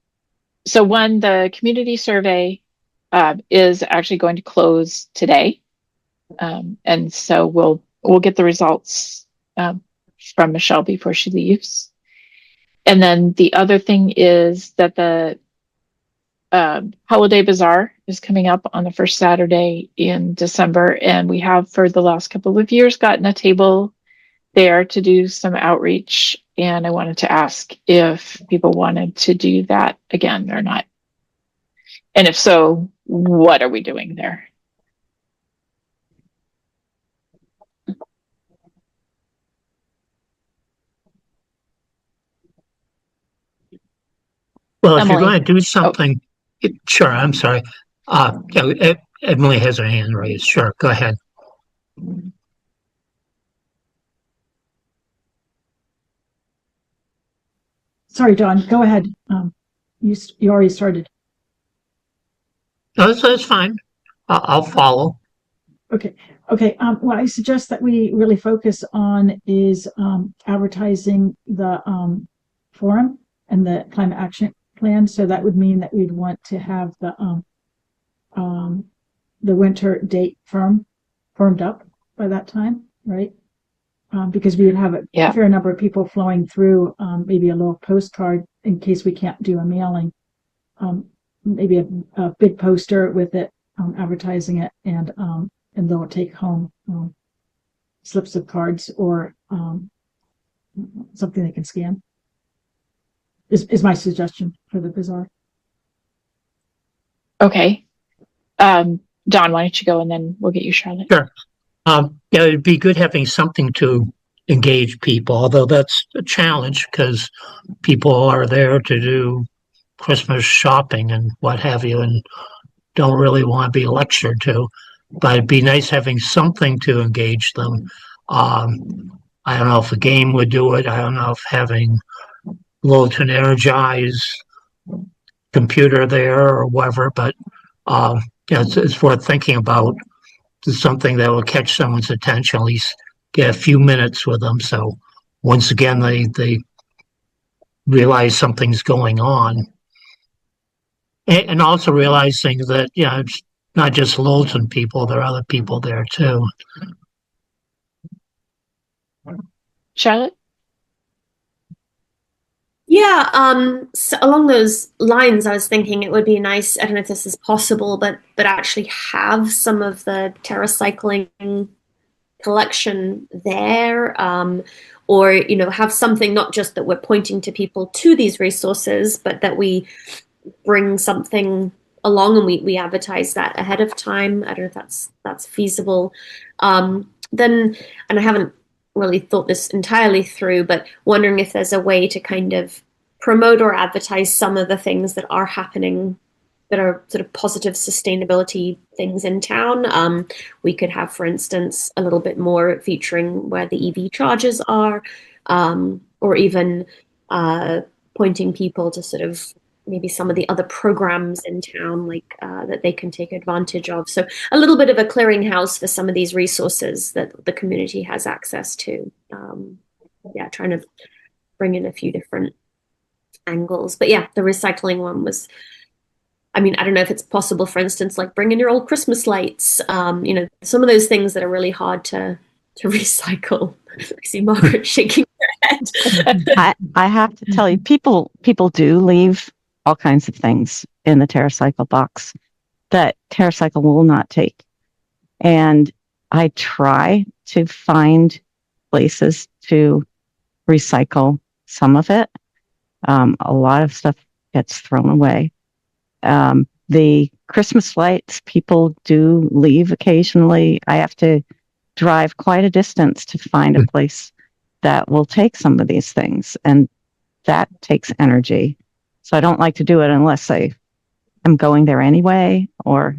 community survey is actually going to close today. And so we'll get the results from Michelle before she leaves. And then the other thing is that the Holiday Bazaar is coming up on the first Saturday in December, and we have for the last couple of years gotten a table there to do some outreach, and I wanted to ask if people wanted to do that again or not. And if so, what are we doing there? Well, if Emily. you're going to do something, sure, I'm sorry. Emily has her hand raised. Sure, go ahead. Sorry, Don, go ahead. You already started. No, that's fine. I'll follow. Okay. What I suggest that we really focus on is advertising the forum and the climate action plan. So that would mean that we'd want to have the winter date firmed up by that time, right? Because we would have a fair number of people flowing through, maybe a little postcard in case we can't do a mailing, maybe a big poster with it, advertising it, and they'll take home slips of cards or something they can scan. Is my suggestion for the bazaar. Okay. Don, why don't you go and then we'll get you, Charlotte. Sure. It'd be good having something to engage people, although that's a challenge because people are there to do Christmas shopping and what have you, and don't really want to be lectured to. But it'd be nice having something to engage them. I don't know if a game would do it. I don't know if having Littleton Energize computer there or whatever, but it's worth thinking about. It's something that will catch someone's attention, at least get a few minutes with them. So once again, they realize something's going on. And also realizing that, it's not just Littleton people, there are other people there too. Charlotte? Yeah, so along those lines, I was thinking it would be nice, I don't know if this is possible, but actually have some of the TerraCycling collection there, or, have something, not just that we're pointing to people to these resources, but that we bring something along and we advertise that ahead of time. I don't know if that's feasible. Then, and I haven't really thought this entirely through, but wondering if there's a way to kind of promote or advertise some of the things that are happening that are sort of positive sustainability things in town. We could have, for instance, a little bit more featuring where the EV chargers are, or even pointing people to sort of maybe some of the other programs in town, like that they can take advantage of. So a little bit of a clearinghouse for some of these resources that the community has access to. Trying to bring in a few different angles. But yeah, the recycling one was, I don't know if it's possible, for instance, like bring in your old Christmas lights, some of those things that are really hard to recycle. I see Margaret shaking her head. I have to tell you, people do leave all kinds of things in the TerraCycle box. that TerraCycle will not take. And I try to find places to recycle some of it. A lot of stuff gets thrown away. The Christmas lights, people do leave occasionally. I have to drive quite a distance to find a place that will take some of these things, and that takes energy. So I don't like to do it unless I am going there anyway, or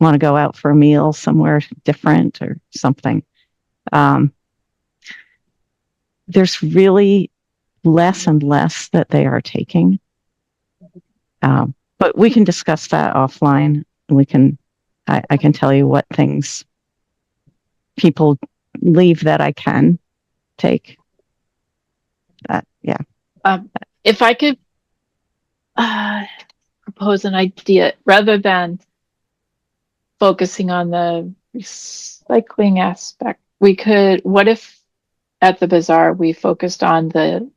want to go out for a meal somewhere different or something. There's really less and less that they are taking. But we can discuss that offline. I can tell you what things people leave that I can take. Yeah. If I could propose an idea, rather than focusing on the recycling aspect, what if at the bazaar we focused on the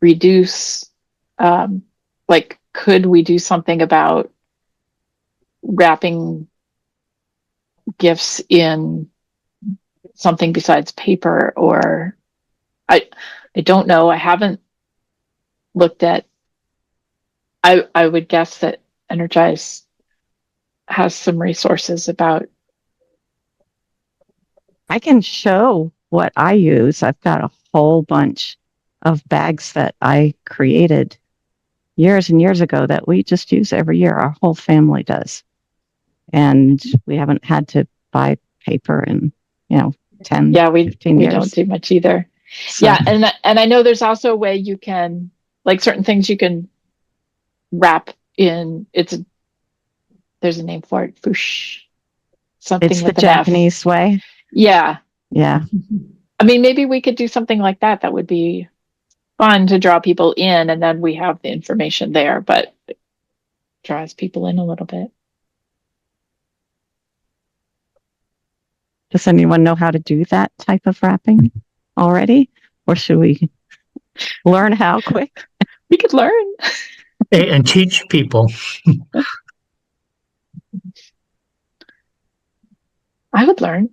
reduce, like, could we do something about wrapping gifts in something besides paper? Or I don't know. I haven't looked at, I would guess that Energize has some resources about. I can show what I use. I've got a whole bunch of bags that I created years and years ago that we just use every year. Our whole family does. And we haven't had to buy paper in, 10, 15 we years. don't do much either. So, Yeah. And I know there's also a way you can, like, certain things you can wrap in. There's a name for it. Foosh. Something it's the with an F. Japanese way. Yeah. Yeah. I mean, maybe we could do something like that. That would be fun to draw people in, and then we have the information there, but it draws people in a little bit. Does anyone know how to do that type of wrapping already? Or should we learn how quick? We could learn. And teach people. I would learn.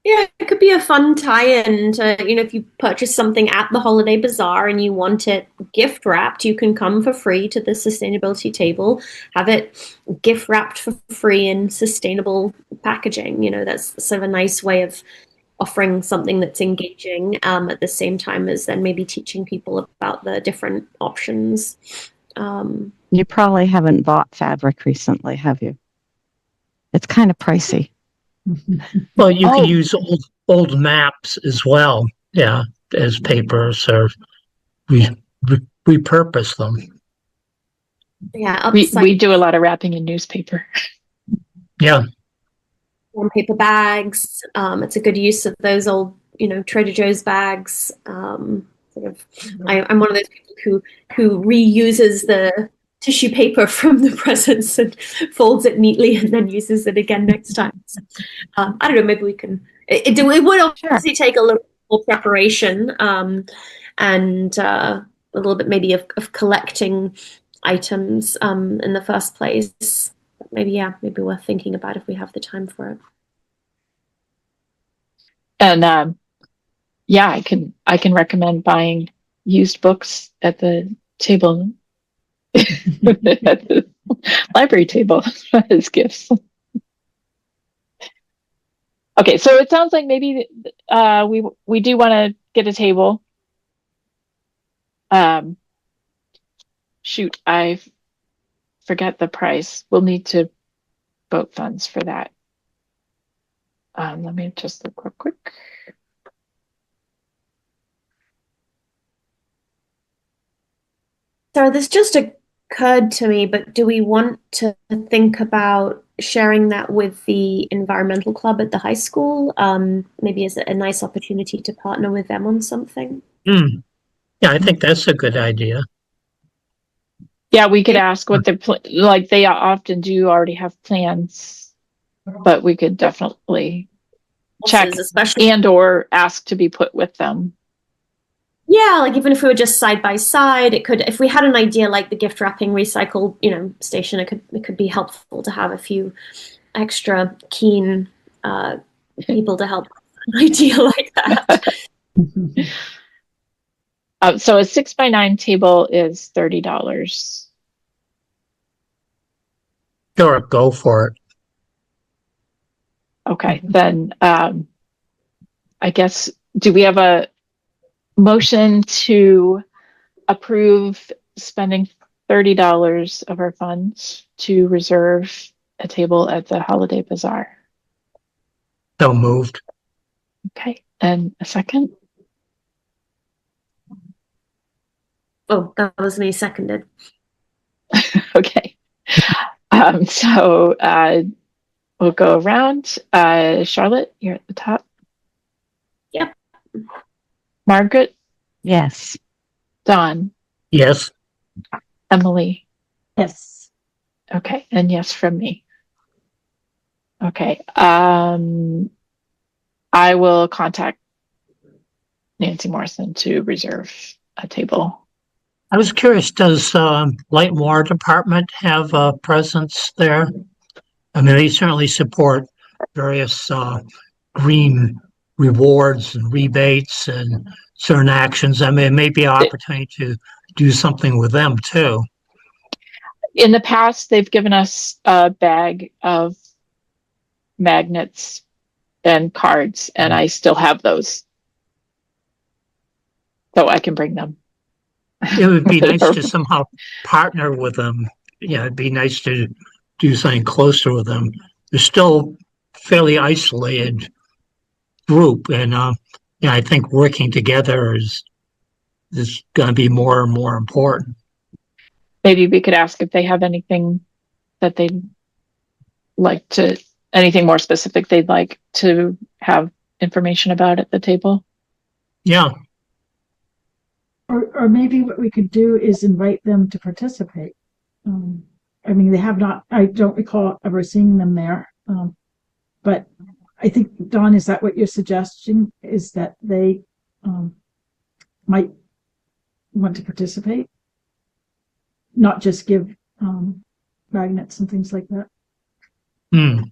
Yeah, it could be a fun tie-in to, if you purchase something at the holiday bazaar and you want it gift wrapped, you can come for free to the sustainability table, have it gift wrapped for free in sustainable packaging. That's sort of a nice way of offering something that's engaging, at the same time as then maybe teaching people about the different options. You probably haven't bought fabric recently, have you? It's kind of pricey. Well, you can use old maps as well, yeah, as papers, or repurpose them. Yeah, we do a lot of wrapping in newspaper. Yeah. On paper bags. It's a good use of those old, Trader Joe's bags. I'm one of those people who reuses the tissue paper from the presents and folds it neatly and then uses it again next time. So, I don't know, maybe we can. It would obviously take a little more preparation, and a little bit maybe of collecting items in the first place. Maybe worth thinking about if we have the time for it. And I can recommend buying used books at the table. At the library table as gifts. Okay, so it sounds like maybe we do want to get a table. Shoot, I forget the price. We'll need to vote funds for that. Let me just look real quick. So this just occurred to me, but do we want to think about sharing that with the environmental club at the high school? Maybe as a nice opportunity to partner with them on something. Yeah, I think that's a good idea. Yeah, we could ask what they're like. They often do already have plans, but we could definitely check, Especially and or ask to be put with them. Yeah, like even if we were just side by side, it could, if we had an idea like the gift wrapping recycle, station, it could be helpful to have a few extra keen people to help an idea like that. So a 6x9 table is $30. Sure, go for it. Okay, then I guess, do we have a motion to approve spending $30 of our funds to reserve a table at the Holiday Bazaar? So moved. Okay, and a second? Oh, that was me seconded. Okay. So we'll go around. Charlotte, you're at the top. Yep. Margaret, Yes. Dawn, Yes. Emily. Yes. Okay, and yes from me. Okay. I will contact Nancy Morrison to reserve a table. I was curious, does Light and Water Department have a presence there? I mean, they certainly support various green rewards and rebates and certain actions. I mean, it may be an opportunity to do something with them too. In the past, they've given us a bag of magnets and cards, and I still have those. So I can bring them. It would be nice to somehow partner with them. Yeah, it'd be nice to do something closer with them. They're still fairly isolated group, and I think working together is going to be more and more important. Maybe we could ask if they have anything that they'd like to, anything more specific they'd like to have information about at the table. Yeah. Or maybe what we could do is invite them to participate. I mean, they have not, I don't recall ever seeing them there. But I think, Dawn, is that what you're suggesting? Is that they might want to participate? Not just give magnets and things like that? Maybe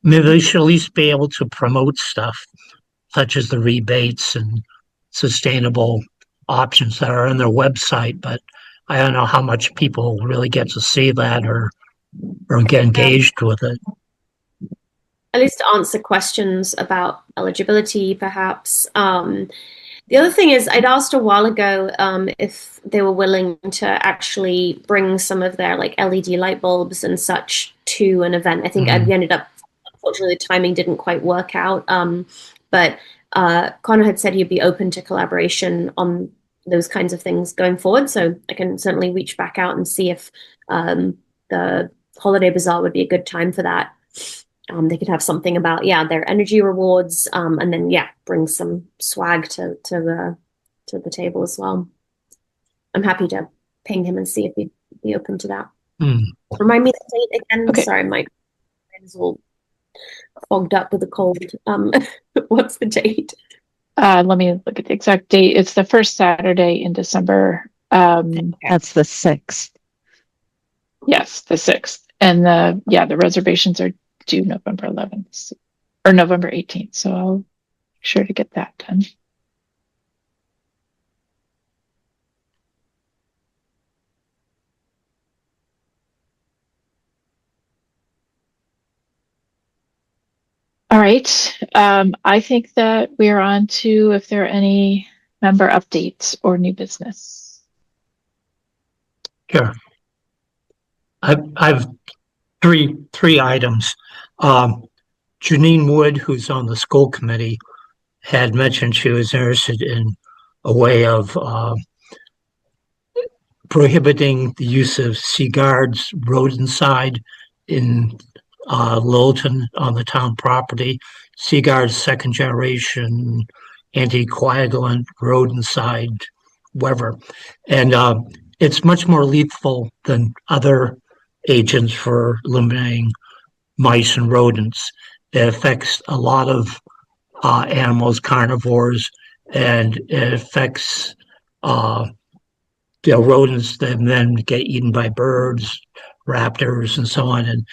they should at least be able to promote stuff, such as the rebates and sustainable options that are on their website, but I don't know how much people really get to see that or get engaged with it. At least to answer questions about eligibility, perhaps. The other thing is, I'd asked a while ago if they were willing to actually bring some of their like LED light bulbs and such to an event. I think we ended up, unfortunately, the timing didn't quite work out. But Connor had said he'd be open to collaboration on those kinds of things going forward. So I can certainly reach back out and see if the Holiday Bazaar would be a good time for that. They could have something about their energy rewards, and then bring some swag to the table as well. I'm happy to ping him and see if he'd be open to that. Remind me the date again. Okay. Sorry, my brain's all fogged up with a cold. What's the date? Let me look at the exact date. It's the first Saturday in December. That's the 6th. Yes, the 6th. And the reservations are due November 11th or November 18th. So I'll make sure to get that done. All right. I think that we're on to if there are any member updates or new business. Sure. I've three items. Janine Wood, who's on the school committee, had mentioned she was interested in a way of prohibiting the use of cigars roadside in Littleton on the town property. Cigars, second generation, anticoagulant, roadside, whatever. And it's much more lethal than other agents for eliminating mice and rodents. It affects a lot of animals, carnivores, and it affects rodents that then get eaten by birds, raptors, and so on. And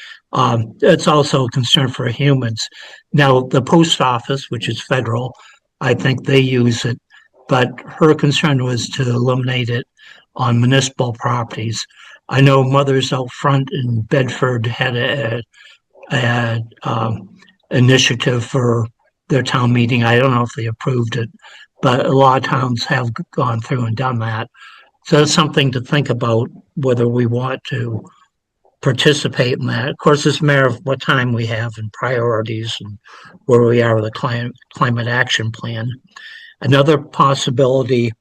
it's also a concern for humans. Now, the post office, which is federal, I think they use it, but her concern was to eliminate it on municipal properties. I know Mothers Out Front in Bedford had a initiative for their town meeting. I don't know if they approved it, but a lot of towns have gone through and done that. So that's something to think about, whether we want to participate in that. Of course, it's a matter of what time we have and priorities and where we are with the climate action plan. Another possibility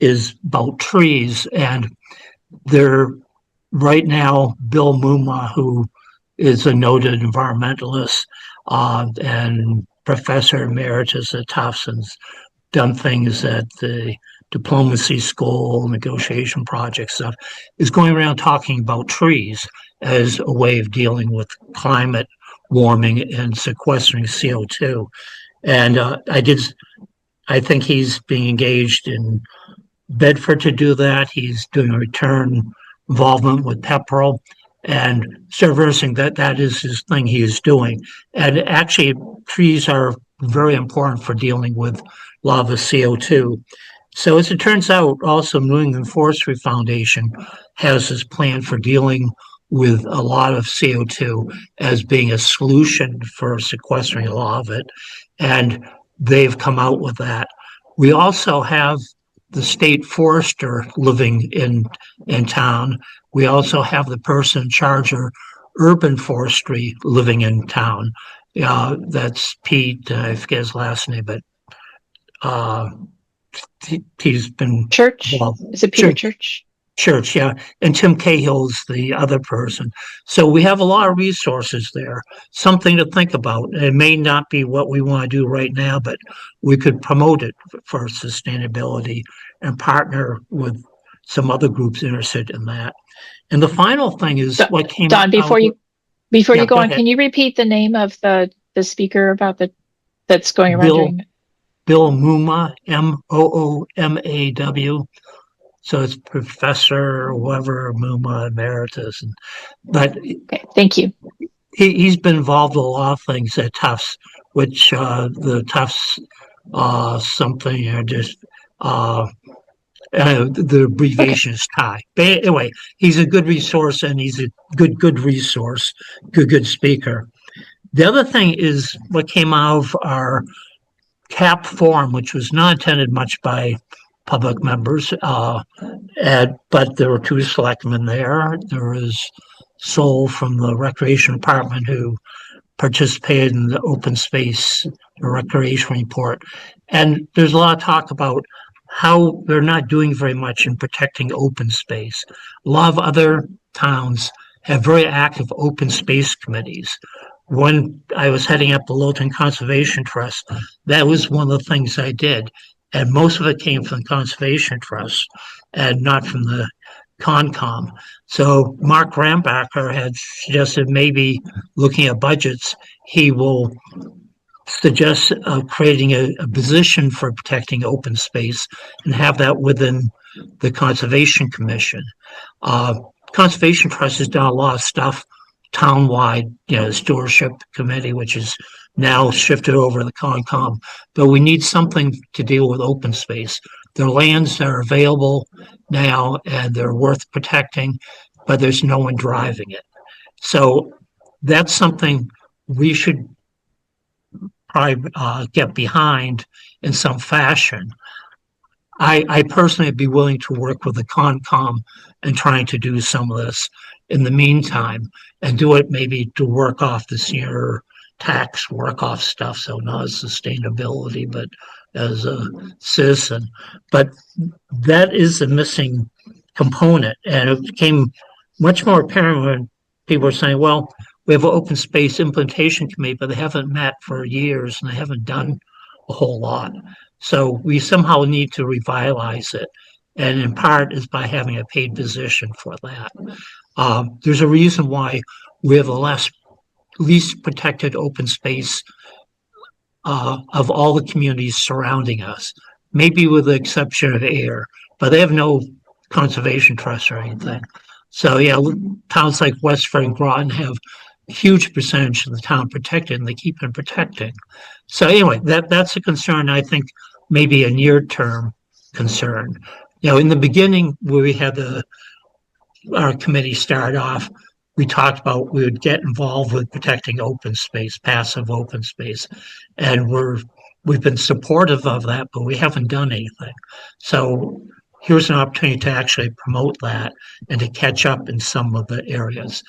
is about trees, and there right now, Bill Muma, who is a noted environmentalist and professor emeritus at Tufts, and done things at the diplomacy school, negotiation project stuff, is going around talking about trees as a way of dealing with climate warming and sequestering CO2. And I think he's being engaged in Bedford to do that. He's doing a return involvement with Pepperell and traversing that is his thing he is doing. And actually, trees are very important for dealing with a lot of the CO2. So as it turns out, also New England Forestry Foundation has this plan for dealing with a lot of CO2 as being a solution for sequestering a lot of it. And they've come out with that. We also have the state forester living in town. We also have the person in charge of urban forestry living in town. That's Pete, I forget his last name, but he's been Church? Well, Is it Peter Church? Church, yeah. And Tim Cahill's the other person. So we have a lot of resources there, something to think about. It may not be what we want to do right now, but we could promote it for sustainability and partner with some other groups interested in that. And the final thing is what came Don, before you Yeah, go go on, ahead. can you repeat the name of the speaker about that's going around Bill- doing Bill Mooma, Moomaw. So it's Professor whoever Mooma Emeritus. But Okay, thank you. he's been involved with a lot of things at Tufts, which the Tufts something or just the abbreviation is TIE. But anyway, he's a good resource, and he's a good resource, good speaker. The other thing is what came out of our CAP forum, which was not attended much by public members, but there were two selectmen there. There was Sol from the Recreation Department who participated in the open space recreation report. And there's a lot of talk about how they're not doing very much in protecting open space. A lot of other towns have very active open space committees. When I was heading up the Littleton Conservation Trust, that was one of the things I did. And most of it came from the Conservation Trust and not from the Concom. So Mark Rambacher had suggested maybe looking at budgets, he will suggest creating a position for protecting open space and have that within the Conservation Commission. Conservation Trust has done a lot of stuff townwide, the stewardship committee, which is now shifted over to the Concom, but we need something to deal with open space. Their lands are available now and they're worth protecting, but there's no one driving it. So that's something we should probably get behind in some fashion. I personally would be willing to work with the Concom and trying to do some of this in the meantime and do it maybe to work off the senior tax work off stuff. So not as sustainability, but as a citizen. But that is a missing component. And it became much more apparent when people were saying, well, we have an open space implementation committee, but they haven't met for years and they haven't done a whole lot. So we somehow need to revitalize it. And in part is by having a paid position for that. There's a reason why we have the least protected open space of all the communities surrounding us, maybe with the exception of Air, but they have no conservation trust or anything. So yeah, towns like Westford and Groton have a huge percentage of the town protected, and they keep on protecting. So anyway, that's a concern. I think maybe a near-term concern. In the beginning, where we had our committee start off, we talked about we would get involved with protecting open space, passive open space, and we've been supportive of that, but we haven't done anything. So here's an opportunity to actually promote that and to catch up in some of the areas.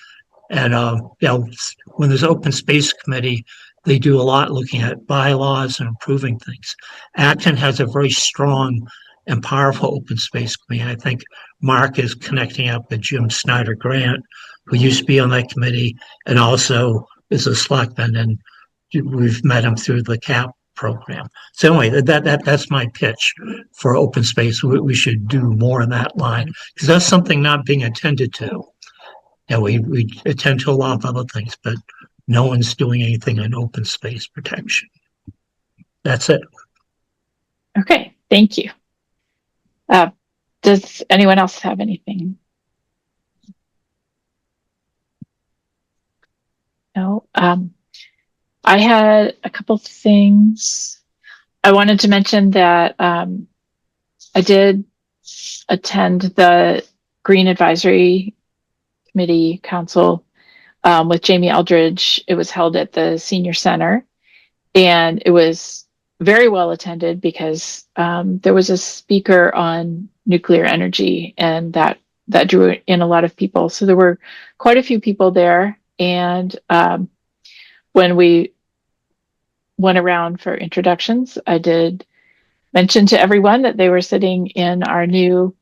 And when there's open space committee, they do a lot looking at bylaws and improving things. Acton has a very strong and powerful open space committee. I think Mark is connecting up with Jim Snyder Grant, who used to be on that committee and also is a selectman, and we've met him through the CAP program. So anyway, that's my pitch for open space. We should do more in that line because that's something not being attended to. We attend to a lot of other things, but no one's doing anything on open space protection. That's it. Okay, thank you. Does anyone else have anything? No. I had a couple things. I wanted to mention that I did attend the Green Advisory Committee Council with Jamie Eldridge. It was held at the Senior Center, and it was very well attended because there was a speaker on nuclear energy, and that drew in a lot of people. So there were quite a few people there, and when we went around for introductions, I did mention to everyone that they were sitting in our new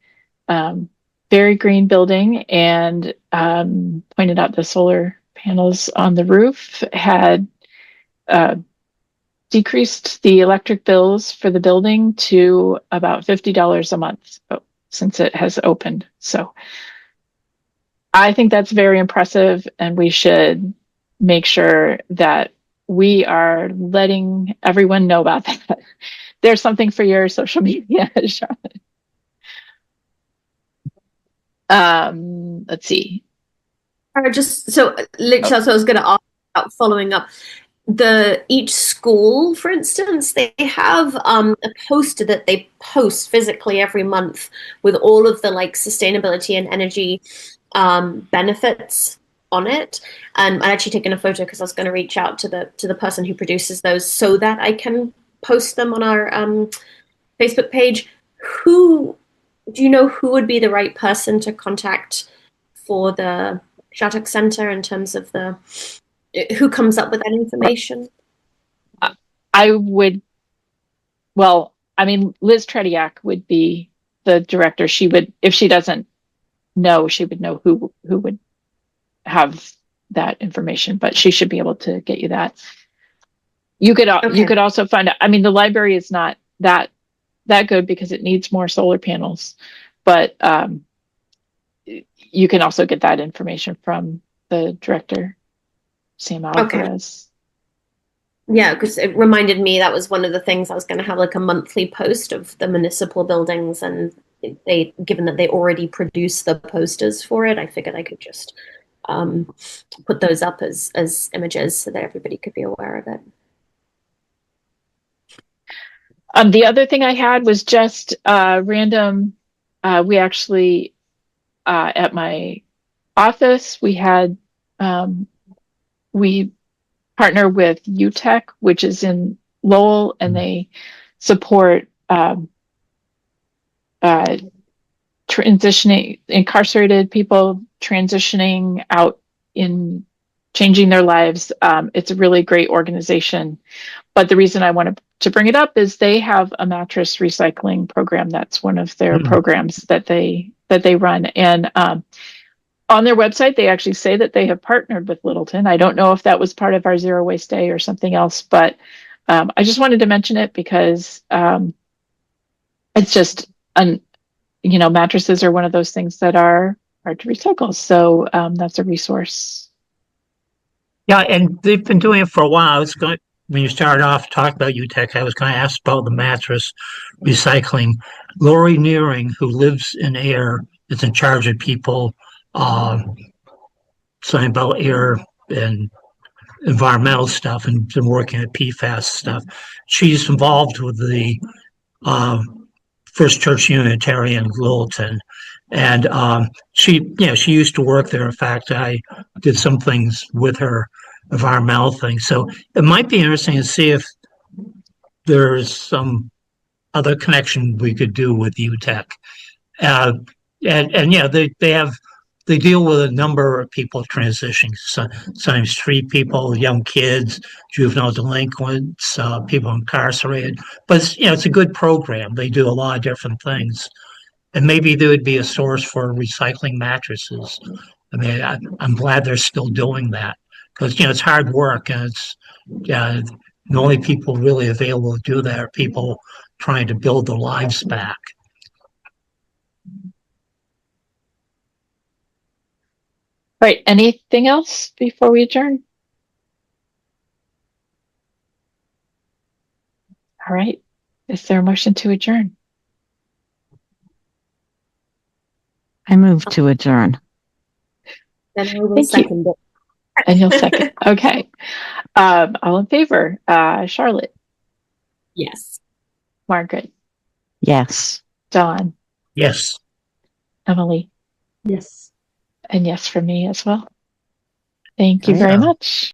very green building, and pointed out the solar panels on the roof had decreased the electric bills for the building to about $50 a month since it has opened. So I think that's very impressive, and we should make sure that we are letting everyone know about that. There's something for your social media, Charlotte. Let's see. Just so literally, so I was going to ask about following up. Each school, for instance, they have a poster that they post physically every month with all of the sustainability and energy benefits on it. And I'd actually taken a photo because I was going to reach out to the person who produces those so that I can post them on our Facebook page. Do you know who would be the right person to contact for the Shattuck Center in terms of who comes up with that information? Liz Tretiak would be the director. She would, if she doesn't know, she would know who would have that information, but she should be able to get you that. You could also find out, the library is not that good because it needs more solar panels, but you can also get that information from the director, Sam Alvarez. Okay. Yeah, because it reminded me that was one of the things I was going to have a monthly post of the municipal buildings, and given that they already produce the posters for it, I figured I could just put those up as images so that everybody could be aware of it. The other thing I had was just random. We actually, at my office, we partner with UTech, which is in Lowell, and they support transitioning incarcerated people transitioning out in changing their lives. It's a really great organization. But the reason I wanted to bring it up is they have a mattress recycling program. That's one of their programs that they run. And on their website, they actually say that they have partnered with Littleton. I don't know if that was part of our Zero Waste Day or something else, but I just wanted to mention it because it's just, mattresses are one of those things that are hard to recycle. So that's a resource. Yeah, and they've been doing it for a while. I was when you started off talking about UTEC, I was going to ask about the mattress recycling. Lori Nearing, who lives in air, is in charge of people, something about air and environmental stuff and been working at PFAS stuff. She's involved with the First Church Unitarian Littleton. And she used to work there. In fact, I did some things with her, environmental things. So it might be interesting to see if there's some other connection we could do with UTEC. They deal with a number of people transitioning, sometimes street people, young kids, juvenile delinquents, people incarcerated. But it's a good program. They do a lot of different things, and maybe there would be a source for recycling mattresses. I mean, I'm glad they're still doing that because it's hard work, and it's the only people really available to do that are people trying to build their lives back. All right. Anything else before we adjourn? All right. Is there a motion to adjourn? I move to adjourn. Then I will Thank you. second it. And you'll second. Okay. All in favor? Charlotte, Yes. Margaret, Yes. Dawn, Yes. Emily, Yes. and yes for me as well. Thank you Great. very much.